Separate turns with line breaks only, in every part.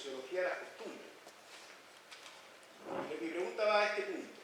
sociología de las costumbres. Mi pregunta va a este punto.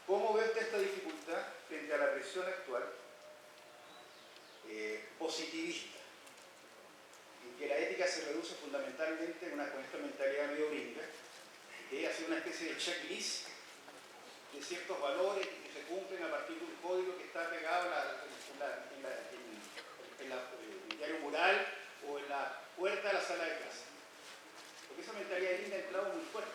¿Cómo ve usted esta dificultad frente a la presión actual positivista, en que la ética se reduce fundamentalmente con esta mentalidad medio gringa, de hacer una especie de checklist de ciertos valores que se cumplen a partir de un código que está pegado en el diario mural o en la puerta de la sala de clase? Porque esa mentalidad gringa ha entrado muy fuerte.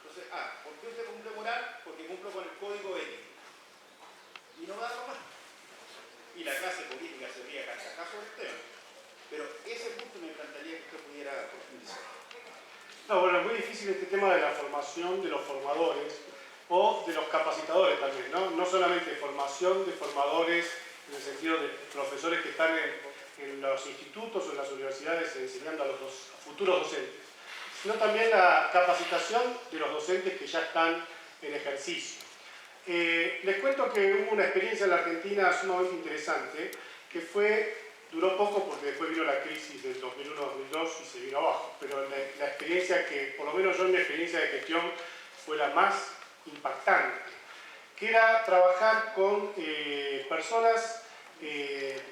Entonces, ¿por qué usted cumple moral? Porque cumplo con el código ético. Y no da más. Y la clase política se ría carcajazo sobre el tema. Pero ese punto me encantaría que usted pudiera profundizar.
No, bueno, es muy difícil este tema de la formación de los formadores o de los capacitadores también, ¿no? No solamente formación de formadores en el sentido de profesores que están en los institutos o en las universidades enseñando a los futuros docentes, sino también la capacitación de los docentes que ya están en ejercicio. Les cuento que hubo una experiencia en la Argentina sumamente interesante, que duró poco porque después vino la crisis del 2001-2002 y se vino abajo, pero la experiencia que, por lo menos yo en mi experiencia de gestión, fue la más impactante, que era trabajar con personas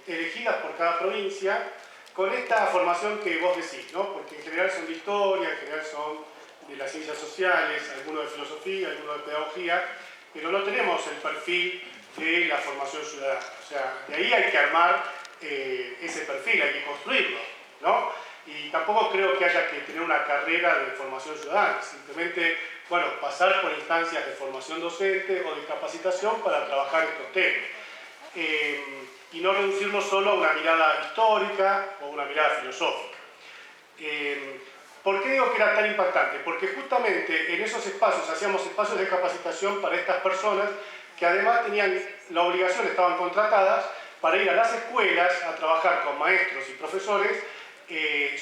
elegidas por cada provincia, con esta formación que vos decís, ¿no? Porque en general son de historia, en general son de las ciencias sociales, algunos de filosofía, algunos de pedagogía, pero no tenemos el perfil de la formación ciudadana. O sea, de ahí hay que armar ese perfil, hay que construirlo, ¿no? Y tampoco creo que haya que tener una carrera de formación ciudadana, simplemente, bueno, pasar por instancias de formación docente o de capacitación para trabajar estos temas. Y no reducirlo solo a una mirada histórica o una mirada filosófica. ¿Por qué digo que era tan impactante? Porque justamente en esos espacios hacíamos espacios de capacitación para estas personas que además tenían la obligación, estaban contratadas para ir a las escuelas a trabajar con maestros y profesores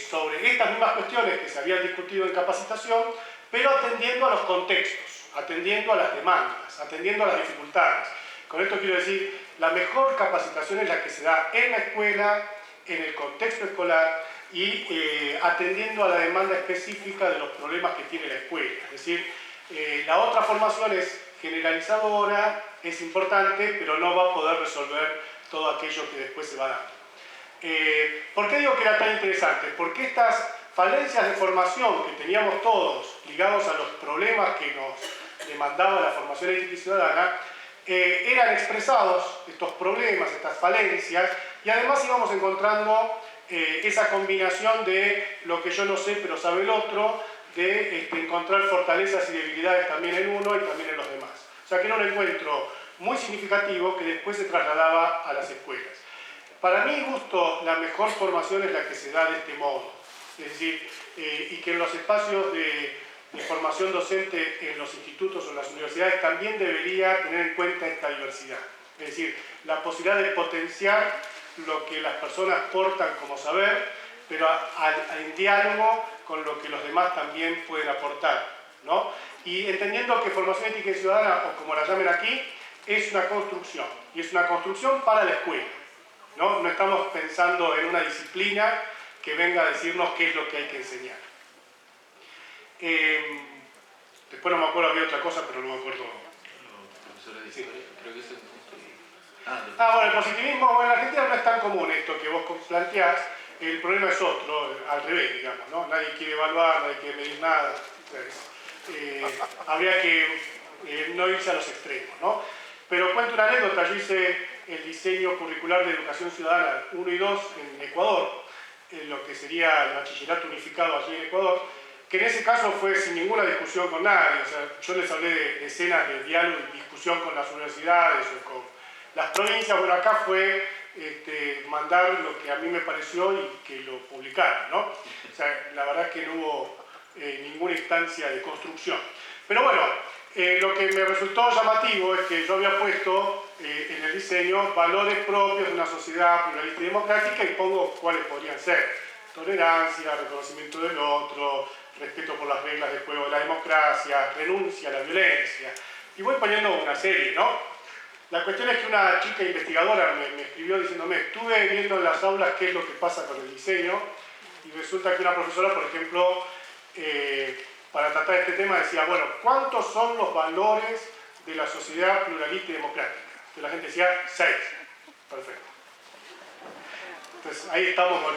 sobre estas mismas cuestiones que se habían discutido en capacitación, pero atendiendo a los contextos, atendiendo a las demandas, atendiendo a las dificultades. Con esto quiero decir, la mejor capacitación es la que se da en la escuela, en el contexto escolar y atendiendo a la demanda específica de los problemas que tiene la escuela. Es decir, la otra formación es generalizadora, es importante, pero no va a poder resolver todo aquello que después se va dando. ¿Por qué digo que era tan interesante? Porque estas falencias de formación que teníamos todos ligados a los problemas que nos demandaba la formación ética y ciudadana, eran expresados, estos problemas, estas falencias, y además íbamos encontrando esa combinación de lo que yo no sé pero sabe el otro, de encontrar fortalezas y debilidades también en uno y también en los demás. O sea que era un encuentro muy significativo que después se trasladaba a las escuelas. Para mi gusto, la mejor formación es la que se da de este modo, es decir, y que en los espacios de formación docente en los institutos o en las universidades también debería tener en cuenta esta diversidad. Es decir, la posibilidad de potenciar lo que las personas portan como saber, pero en diálogo con lo que los demás también pueden aportar, ¿no? Y entendiendo que formación ética y ciudadana, o como la llamen aquí, es una construcción, y es una construcción para la escuela, ¿no? No estamos pensando en una disciplina que venga a decirnos qué es lo que hay que enseñar. Después no me acuerdo, había otra cosa, pero no me acuerdo.
Profesora de historia, creo que es el punto.
Bueno, el positivismo, bueno, en Argentina no es tan común esto que vos planteás, el problema es otro, al revés, digamos, ¿no? Nadie quiere evaluar, nadie quiere medir nada. Entonces, habría que no irse a los extremos, ¿no? Pero cuento una anécdota, yo hice el diseño curricular de educación ciudadana 1 y 2 en Ecuador, en lo que sería el bachillerato unificado allí en Ecuador, que en ese caso fue sin ninguna discusión con nadie. O sea, yo les hablé de escenas de diálogo y discusión con las universidades o con las provincias. Bueno, acá fue mandar lo que a mí me pareció y que lo publicaran, ¿no? O sea, la verdad es que no hubo ninguna instancia de construcción. Pero bueno, lo que me resultó llamativo es que yo había puesto en el diseño valores propios de una sociedad pluralista y democrática y pongo cuáles podrían ser: tolerancia, reconocimiento del otro, respeto por las reglas de juego de la democracia, renuncia a la violencia. Y voy poniendo una serie, ¿no? La cuestión es que una chica investigadora me escribió diciéndome: estuve viendo en las aulas qué es lo que pasa con el diseño y resulta que una profesora, por ejemplo, para tratar este tema decía, bueno, ¿cuántos son los valores de la sociedad pluralista y democrática? Y la gente decía, 6. Perfecto. Entonces ahí estamos con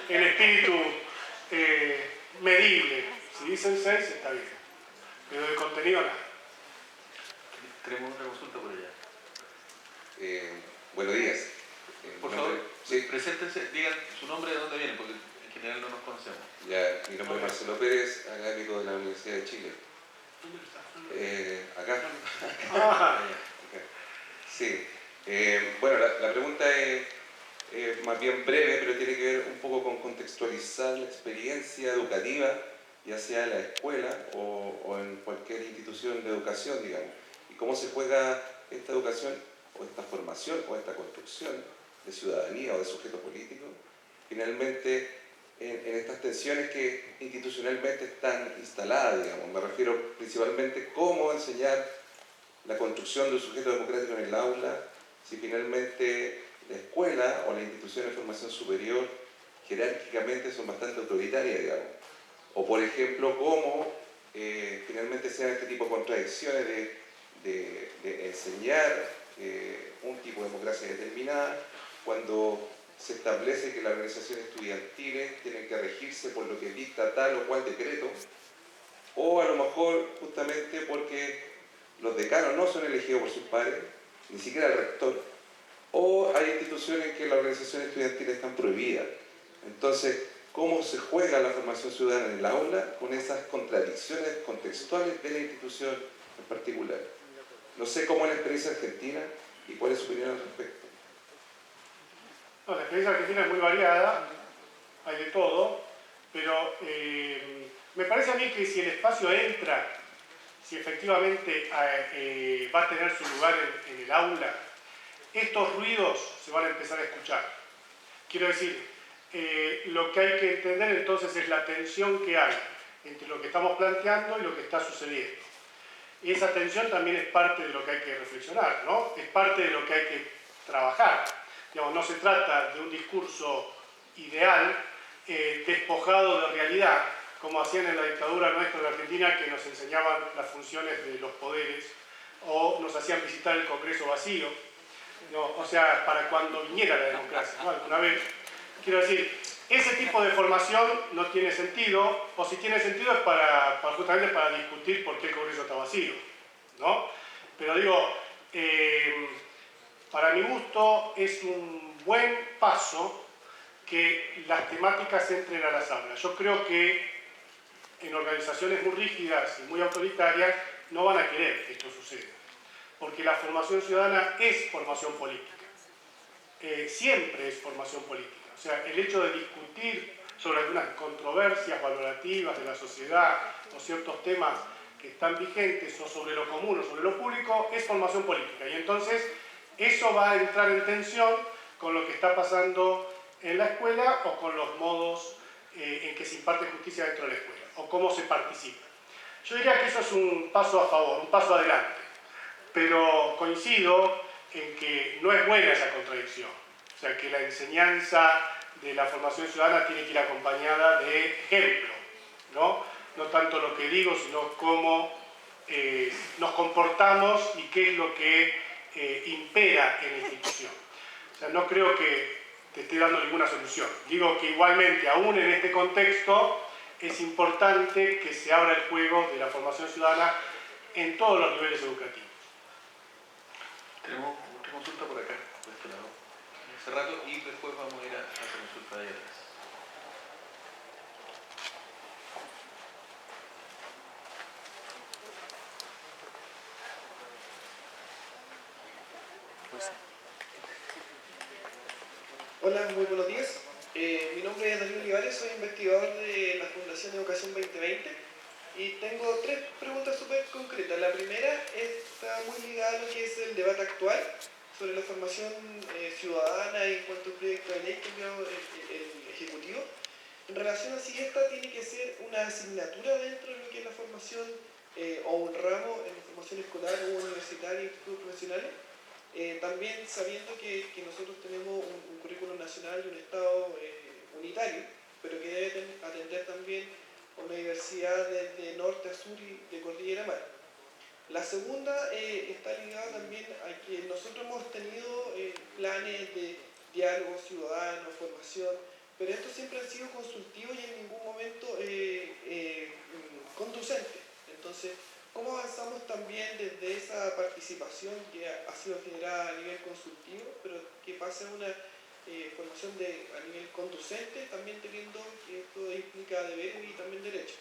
el espíritu medible. Si dicen 6, está bien. Pero de contenido nada.
Tenemos una consulta por allá.
Buenos días.
Por favor, sí, preséntense, digan su nombre y de dónde vienen, porque en general no nos conocemos.
Ya, mi nombre es Marcelo Pérez, académico de la Universidad de Chile. Acá.
Ah,
Acá. Sí. Bueno, la pregunta es más bien breve, pero tiene que ver un poco con contextualizar la experiencia educativa, ya sea en la escuela o en cualquier institución de educación, digamos. Y cómo se juega esta educación, o esta formación, o esta construcción de ciudadanía o de sujeto político, finalmente en estas tensiones que institucionalmente están instaladas, digamos. Me refiero principalmente a cómo enseñar la construcción de un sujeto democrático en el aula, si finalmente la escuela o la institución de formación superior jerárquicamente son bastante autoritarias, digamos. O por ejemplo, cómo finalmente sean este tipo de contradicciones de enseñar un tipo de democracia determinada cuando se establece que las organizaciones estudiantiles tienen que regirse por lo que dicta tal o cual decreto, o a lo mejor justamente porque los decanos no son elegidos por sus pares, ni siquiera el rector, o hay instituciones en que las organizaciones estudiantiles están prohibidas. Entonces, ¿cómo se juega la formación ciudadana en el aula con esas contradicciones contextuales de la institución en particular? No sé cómo es la experiencia argentina y cuál es su opinión al respecto.
no, la experiencia argentina es muy variada, hay de todo, pero me parece a mí que si el espacio entra, si efectivamente va a tener su lugar en el aula, estos ruidos se van a empezar a escuchar. Quiero decir, lo que hay que entender entonces es la tensión que hay entre lo que estamos planteando y lo que está sucediendo. Y esa tensión también es parte de lo que hay que reflexionar, ¿no? Es parte de lo que hay que trabajar. Digamos, no se trata de un discurso ideal, despojado de realidad, como hacían en la dictadura nuestra de Argentina, que nos enseñaban las funciones de los poderes, o nos hacían visitar el Congreso vacío, ¿no? O sea, para cuando viniera la democracia, ¿no? Alguna vez. Quiero decir, ese tipo de formación no tiene sentido, o si tiene sentido es justamente para discutir por qué el Congreso está vacío, ¿no? Pero digo, para mi gusto es un buen paso que las temáticas entren a las aulas. Yo creo que en organizaciones muy rígidas y muy autoritarias no van a querer que esto suceda, porque la formación ciudadana es formación política, siempre es formación política. O sea, el hecho de discutir sobre algunas controversias valorativas de la sociedad o ciertos temas que están vigentes o sobre lo común o sobre lo público es formación política. Y entonces eso va a entrar en tensión con lo que está pasando en la escuela o con los modos en que se imparte justicia dentro de la escuela o cómo se participa. Yo diría que eso es un paso a favor, un paso adelante, pero coincido en que no es buena esa contradicción. O sea, que la enseñanza de la formación ciudadana tiene que ir acompañada de ejemplo, ¿no? No tanto lo que digo, sino cómo nos comportamos y qué es lo que impera en la institución. O sea, no creo que te esté dando ninguna solución. Digo que igualmente, aún en este contexto, es importante que se abra el juego de la formación ciudadana en todos los niveles educativos.
Tenemos otra consulta por acá, por este lado. Hace rato, y después vamos a ir a la consulta de allá atrás.
Hola, muy buenos días. Mi nombre es Daniel Olivares, soy investigador de la Fundación Educación 2020 y tengo tres preguntas súper concretas. La primera está muy ligada a lo que es el debate actual sobre la formación ciudadana en cuanto al proyecto de ley que envió el Ejecutivo. En relación a si esta tiene que ser una asignatura dentro de lo que es la formación o un ramo en la formación escolar o universitaria y estudios profesionales. También sabiendo que nosotros tenemos un currículum nacional y un Estado unitario, pero que debe atender también a una diversidad de norte a sur y de cordillera a mar. La segunda está ligada también a que nosotros hemos tenido planes de diálogo ciudadano, formación, pero estos siempre han sido consultivos y en ningún momento conducentes. Entonces, ¿cómo avanzamos también desde esa participación que ha sido generada a nivel consultivo, pero que pase a una formación a nivel conducente, también teniendo que esto implica deberes y también derechos?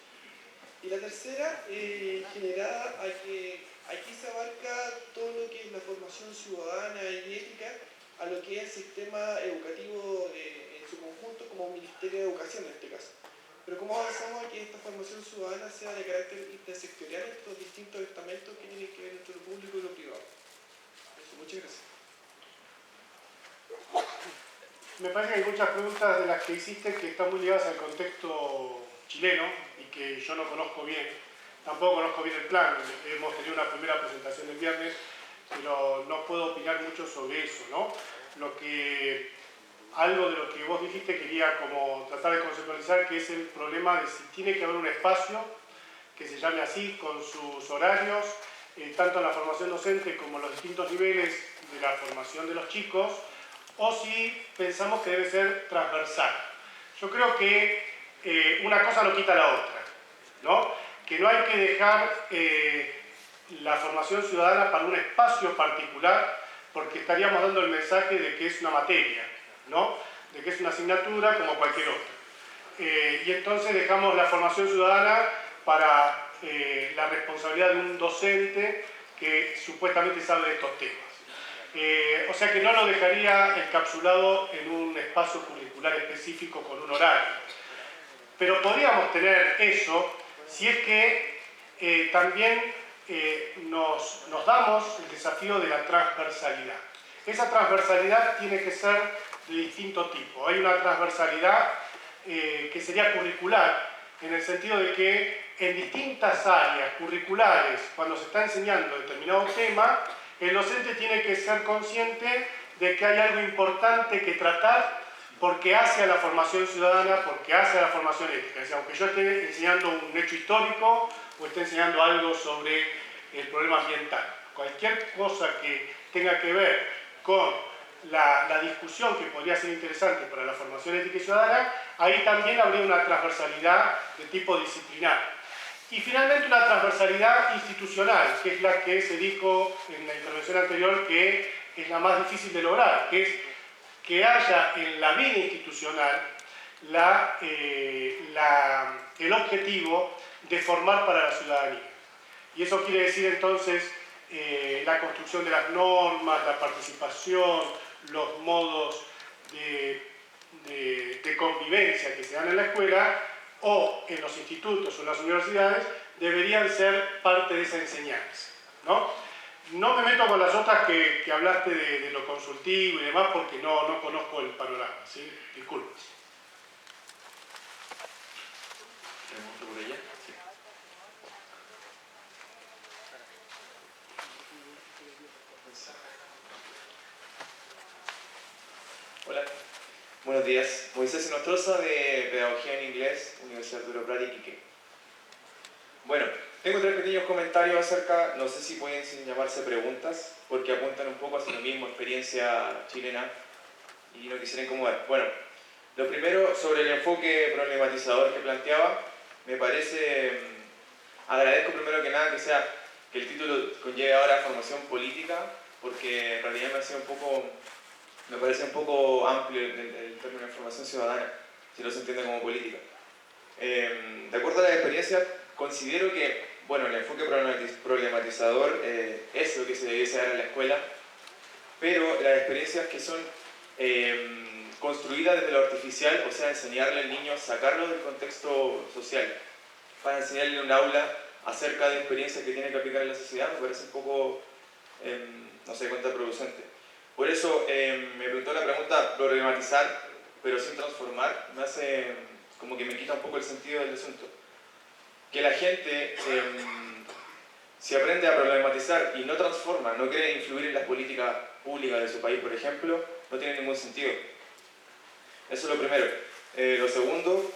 Y la tercera, generada a que aquí se abarca todo lo que es la formación ciudadana y ética a lo que es el sistema educativo en su conjunto, como Ministerio de Educación en este caso. Pero ¿cómo avanzamos a que esta formación ciudadana sea de carácter intersectorial en estos distintos estamentos que tienen que ver entre lo público y lo privado? Eso, muchas gracias.
Me parece que hay muchas preguntas de las que hiciste que están muy ligadas al contexto chileno y que yo no conozco bien. Tampoco conozco bien el plan. Hemos tenido una primera presentación el viernes, pero no puedo opinar mucho sobre eso, ¿no? Algo de lo que vos dijiste quería como tratar de conceptualizar, que es el problema de si tiene que haber un espacio que se llame así, con sus horarios, tanto en la formación docente como en los distintos niveles de la formación de los chicos, o si pensamos que debe ser transversal. Yo creo que una cosa no quita la otra, ¿no? Que no hay que dejar la formación ciudadana para un espacio particular, porque estaríamos dando el mensaje de que es una materia, ¿no? De que es una asignatura como cualquier otra. Y entonces dejamos la formación ciudadana para la responsabilidad de un docente que supuestamente sabe de estos temas. O sea que no lo dejaría encapsulado en un espacio curricular específico con un horario. Pero podríamos tener eso si es que también nos damos el desafío de la transversalidad. Esa transversalidad tiene que ser de distinto tipo. Hay una transversalidad que sería curricular, en el sentido de que en distintas áreas curriculares, cuando se está enseñando determinado tema, el docente tiene que ser consciente de que hay algo importante que tratar porque hace a la formación ciudadana, porque hace a la formación ética. Es decir, aunque yo esté enseñando un hecho histórico o esté enseñando algo sobre el problema ambiental, cualquier cosa que tenga que ver con la discusión que podría ser interesante para la formación ética y ciudadana, ahí también habría una transversalidad de tipo disciplinar. Y finalmente una transversalidad institucional, que es la que se dijo en la intervención anterior, que es la más difícil de lograr, que es que haya en la vida institucional el objetivo de formar para la ciudadanía. Y eso quiere decir entonces la construcción de las normas, la participación, los modos de convivencia que se dan en la escuela o en los institutos o en las universidades deberían ser parte de esa enseñanza, ¿no? No me meto con las otras que hablaste de lo consultivo y demás porque no conozco el panorama, ¿sí? Disculpas.
¿Tenemos otro por allá? Sí.
Hola, buenos días. Moisés Sinostroza de Pedagogía en Inglés, Universidad Arturo Prat, Iquique. Bueno, tengo tres pequeños comentarios acerca, no sé si pueden llamarse preguntas, porque apuntan un poco hacia lo mismo, experiencia chilena, y no quisiera incomodar. Bueno, lo primero, sobre el enfoque problematizador que planteaba, me parece, agradezco primero que nada que el título conlleve ahora formación política, porque en realidad me parece un poco amplio el término de formación ciudadana, si no se entiende como política. De acuerdo a las experiencias, considero que, bueno, el enfoque problematizador es lo que se debiese dar en la escuela, pero las experiencias que son construidas desde lo artificial, o sea, enseñarle al niño, sacarlo del contexto social, para enseñarle en un aula acerca de experiencias que tiene que aplicar en la sociedad, me parece un poco, no sé, contraproducente. Por eso me preguntó la pregunta, problematizar, pero sin transformar, me hace como que me quita un poco el sentido del asunto. Que la gente, si aprende a problematizar y no transforma, no quiere influir en las políticas públicas de su país, por ejemplo, no tiene ningún sentido. Eso es lo primero. Lo segundo,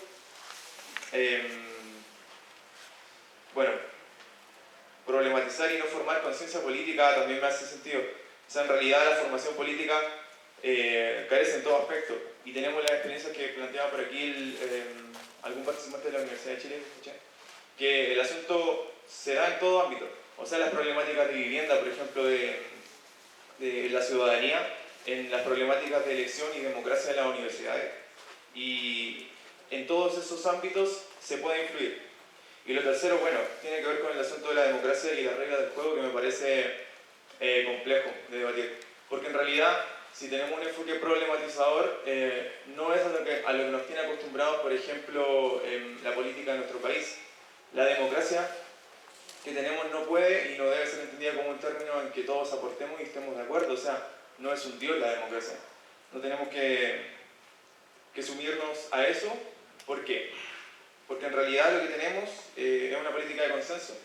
bueno, problematizar y no formar conciencia política también me hace sentido. O sea, en realidad la formación política carece en todo aspecto. Y tenemos la experiencia que planteaba por aquí algún participante de la Universidad de Chile, que el asunto se da en todo ámbito. O sea, las problemáticas de vivienda, por ejemplo, de la ciudadanía, en las problemáticas de elección y democracia en las universidades. Y en todos esos ámbitos se puede influir. Y lo tercero, bueno, tiene que ver con el asunto de la democracia y las reglas del juego, que me parece complejo de debatir. Porque en realidad, si tenemos un enfoque problematizador, no es a lo que nos tiene acostumbrados, por ejemplo, en la política de nuestro país. La democracia que tenemos no puede y no debe ser entendida como un término en que todos aportemos y estemos de acuerdo. O sea, no es un dios la democracia. No tenemos que sumirnos a eso. ¿Por qué? Porque en realidad lo que tenemos es una política de consenso.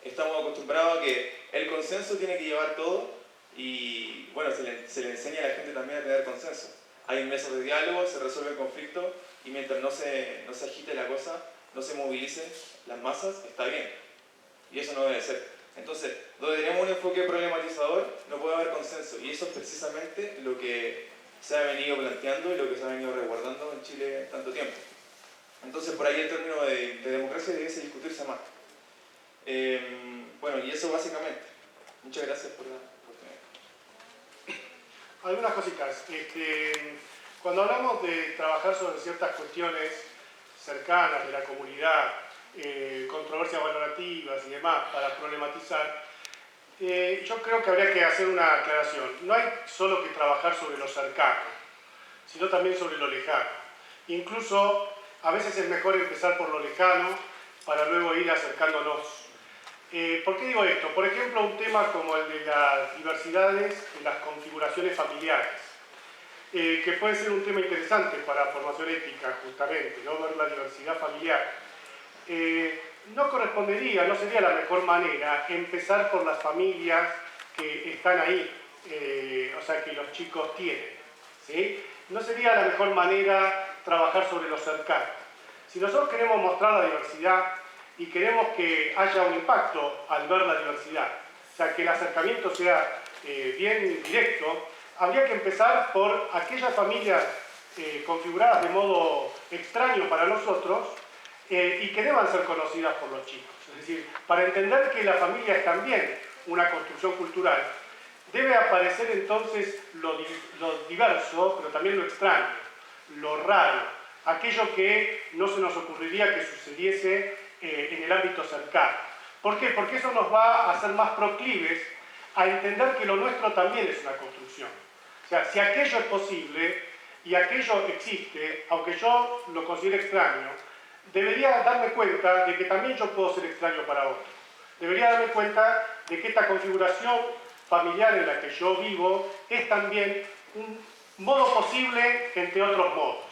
Estamos acostumbrados a que el consenso tiene que llevar todo y bueno, se le enseña a la gente también a tener consenso. Hay mesas de diálogo, se resuelve el conflicto y mientras no se agite la cosa, no se movilicen las masas, está bien. Y eso no debe ser. Entonces, donde tenemos un enfoque problematizador, no puede haber consenso. Y eso es precisamente lo que se ha venido planteando y lo que se ha venido resguardando en Chile tanto tiempo. Entonces, por ahí el término de democracia debiese discutirse más. Bueno, y eso básicamente. Muchas gracias por la oportunidad.
Algunas cositas. Cuando hablamos de trabajar sobre ciertas cuestiones cercanas de la comunidad, controversias valorativas y demás, para problematizar, yo creo que habría que hacer una aclaración. No hay solo que trabajar sobre lo cercano, sino también sobre lo lejano. Incluso, a veces es mejor empezar por lo lejano para luego ir acercándonos. ¿Por qué digo esto? Por ejemplo, un tema como el de las diversidades en las configuraciones familiares, que puede ser un tema interesante para formación ética, justamente, ¿no? Ver la diversidad familiar. No correspondería, no sería la mejor manera empezar por las familias que están ahí, o sea, que los chicos tienen, ¿sí? No sería la mejor manera trabajar sobre lo cercano. Si nosotros queremos mostrar la diversidad y queremos que haya un impacto al ver la diversidad, o sea, que el acercamiento sea bien directo, habría que empezar por aquellas familias configuradas de modo extraño para nosotros y que deban ser conocidas por los chicos. Es decir, para entender que la familia es también una construcción cultural, debe aparecer entonces lo diverso, pero también lo extraño, lo raro, aquello que no se nos ocurriría que sucediese en el ámbito cercano. ¿Por qué? Porque eso nos va a hacer más proclives a entender que lo nuestro también es una construcción. O sea, si aquello es posible y aquello existe, aunque yo lo considere extraño, debería darme cuenta de que también yo puedo ser extraño para otro. Debería darme cuenta de que esta configuración familiar en la que yo vivo es también un modo posible entre otros modos.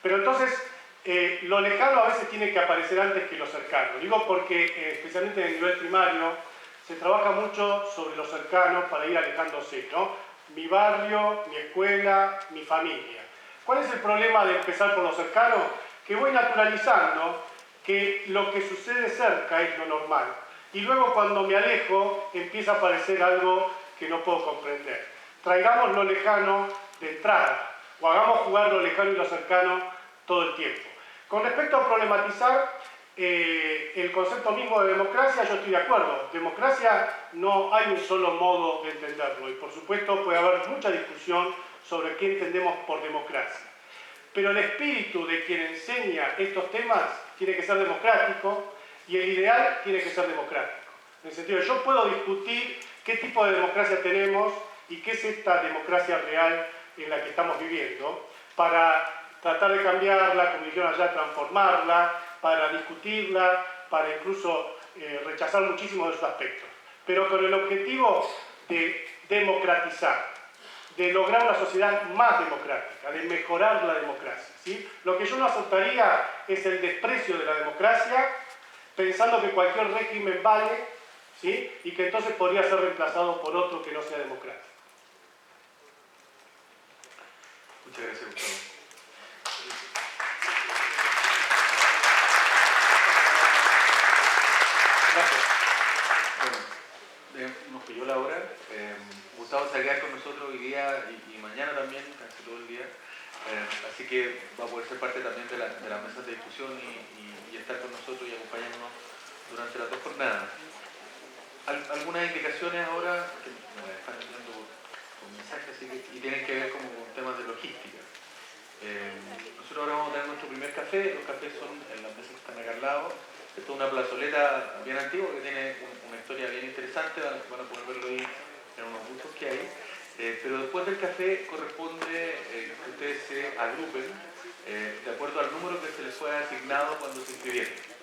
Pero entonces, lo lejano a veces tiene que aparecer antes que lo cercano. Digo porque, especialmente en el nivel primario, se trabaja mucho sobre lo cercano para ir alejándose, ¿no? Mi barrio, mi escuela, mi familia. ¿Cuál es el problema de empezar por lo cercano? Que voy naturalizando que lo que sucede cerca es lo normal. Y luego cuando me alejo empieza a aparecer algo que no puedo comprender. Traigamos lo lejano de entrada, o hagamos jugar lo lejano y lo cercano todo el tiempo. Con respecto a problematizar el concepto mismo de democracia, yo estoy de acuerdo. Democracia no hay un solo modo de entenderlo y por supuesto puede haber mucha discusión sobre qué entendemos por democracia. Pero el espíritu de quien enseña estos temas tiene que ser democrático y el ideal tiene que ser democrático. En el sentido de yo puedo discutir qué tipo de democracia tenemos y qué es esta democracia real en la que estamos viviendo, para tratar de cambiarla, como dijeron allá, transformarla, para discutirla, para incluso rechazar muchísimos de sus aspectos. Pero con el objetivo de democratizar, de lograr una sociedad más democrática, de mejorar la democracia, ¿sí? Lo que yo no aceptaría es el desprecio de la democracia, pensando que cualquier régimen vale, ¿sí? Y que entonces podría ser reemplazado por otro que no sea democrático.
Muchas gracias, Gustavo. la hora. Gustavo se va a quedar con nosotros hoy día y mañana también, casi todo el día. Así que va a poder ser parte también de las mesas de discusión y estar con nosotros y acompañarnos durante las 2 jornadas. Algunas indicaciones ahora, que me las están enviando por mensaje, así que, y tienen que ver como con temas de logística. Nosotros ahora vamos a tener nuestro primer café. Los cafés son en las mesas que están acá al lado. Esto es una plazoleta bien antigua que tiene una historia bien interesante, van a poder verlo ahí en unos gustos que hay. Pero después del café corresponde que ustedes se agrupen de acuerdo al número que se les fue asignado cuando se inscribieron.